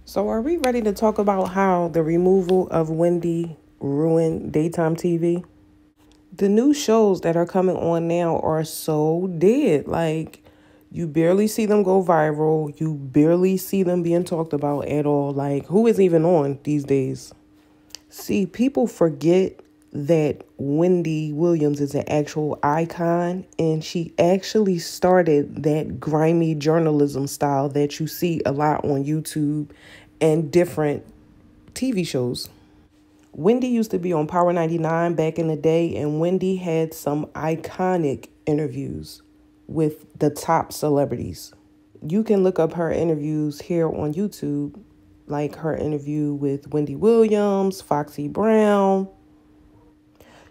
So are we ready to talk about how the removal of Wendy ruined daytime TV? The new shows that are coming on now are so dead. Like, you barely see them go viral. You barely see them being talked about at all. Like, who is even on these days? See, people forget that Wendy Williams is an actual icon, and she actually started that grimy journalism style that you see a lot on YouTube and different TV shows. Wendy used to be on Power 99 back in the day, and Wendy had some iconic interviews with the top celebrities. You can look up her interviews here on YouTube, like her interview with Wendy Williams, Foxy Brown.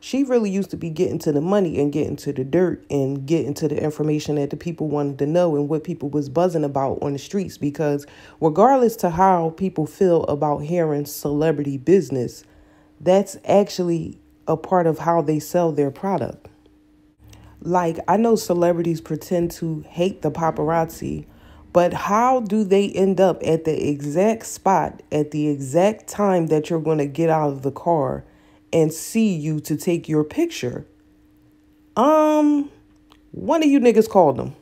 She really used to be getting to the money and getting to the dirt and getting to the information that the people wanted to know and what people was buzzing about on the streets, because regardless to how people feel about hearing celebrity business, that's actually a part of how they sell their product. Like, I know celebrities pretend to hate the paparazzi, but how do they end up at the exact spot at the exact time that you're going to get out of the car and see you to take your picture? One of you niggas called them.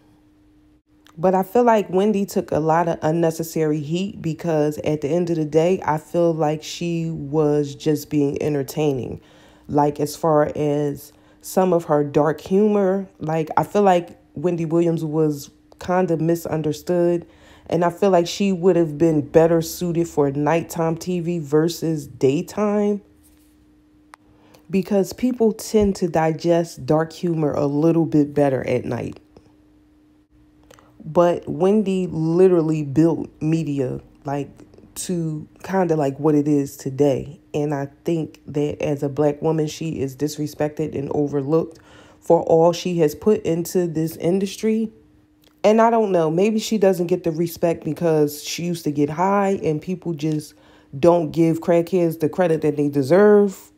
But I feel like Wendy took a lot of unnecessary heat because at the end of the day, I feel like she was just being entertaining. Like, as far as some of her dark humor, like, I feel like Wendy Williams was kind of misunderstood. And I feel like she would have been better suited for nighttime TV versus daytime, because people tend to digest dark humor a little bit better at night. But Wendy literally built media like to kind of like what it is today. And I think that as a Black woman, she is disrespected and overlooked for all she has put into this industry. And I don't know, maybe she doesn't get the respect because she used to get high and people just don't give crackheads the credit that they deserve.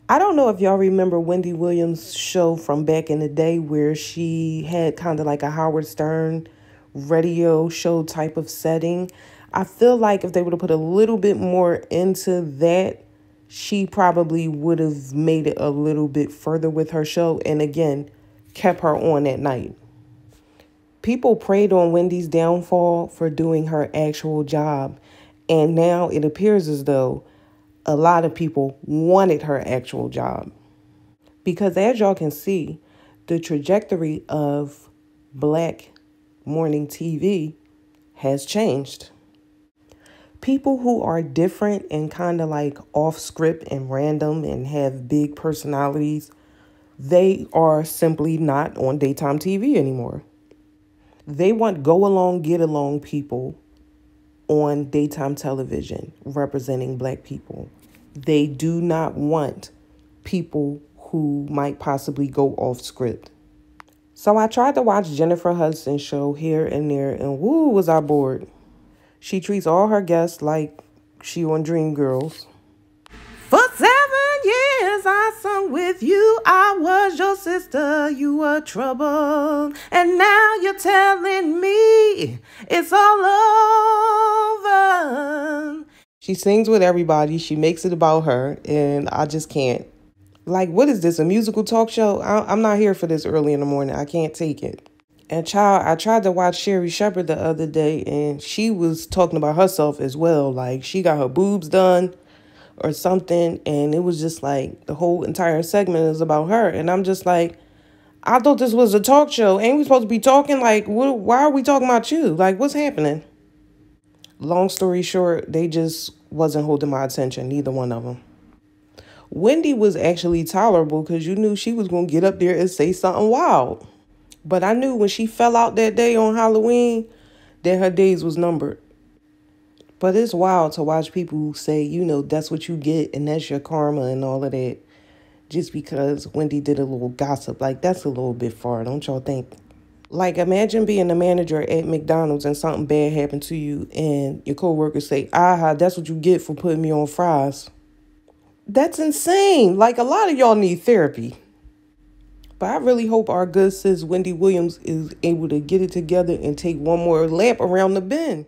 I don't know if y'all remember Wendy Williams' show from back in the day where she had kind of like a Howard Stern radio show type of setting. I feel like if they would have put a little bit more into that, she probably would have made it a little bit further with her show and again, kept her on at night. People preyed on Wendy's downfall for doing her actual job. And now it appears as though a lot of people wanted her actual job. Because as y'all can see, the trajectory of Black morning TV has changed. People who are different and kind of like off script and random and have big personalities, they are simply not on daytime TV anymore. They want go along, get along people on daytime television representing Black people. They do not want people who might possibly go off script. So I tried to watch Jennifer Hudson's show here and there, and woo, was I bored. She treats all her guests like she on Dreamgirls. For 7 years I sung with you. I was your sister, you were trouble. And now you're telling me it's all over. She sings with everybody. She makes it about her, and I just can't. Like, what is this, a musical talk show? I'm not here for this early in the morning. I can't take it. And child, I tried to watch Sherry Shepherd the other day, and she was talking about herself as well. Like, she got her boobs done or something, and it was just like the whole entire segment is about her. And I'm just like, I thought this was a talk show. Ain't we supposed to be talking? Like, why are we talking about you? Like, what's happening? Long story short, they just wasn't holding my attention, neither one of them. Wendy was actually tolerable because you knew she was going to get up there and say something wild. But I knew when she fell out that day on Halloween that her days was numbered. But it's wild to watch people say, you know, that's what you get and that's your karma and all of that. Just because Wendy did a little gossip. Like, that's a little bit far, don't y'all think? Like, imagine being a manager at McDonald's and something bad happened to you and your coworkers say, aha, that's what you get for putting me on fries. That's insane. Like, a lot of y'all need therapy. But I really hope our good sis Wendy Williams is able to get it together and take one more lap around the bend.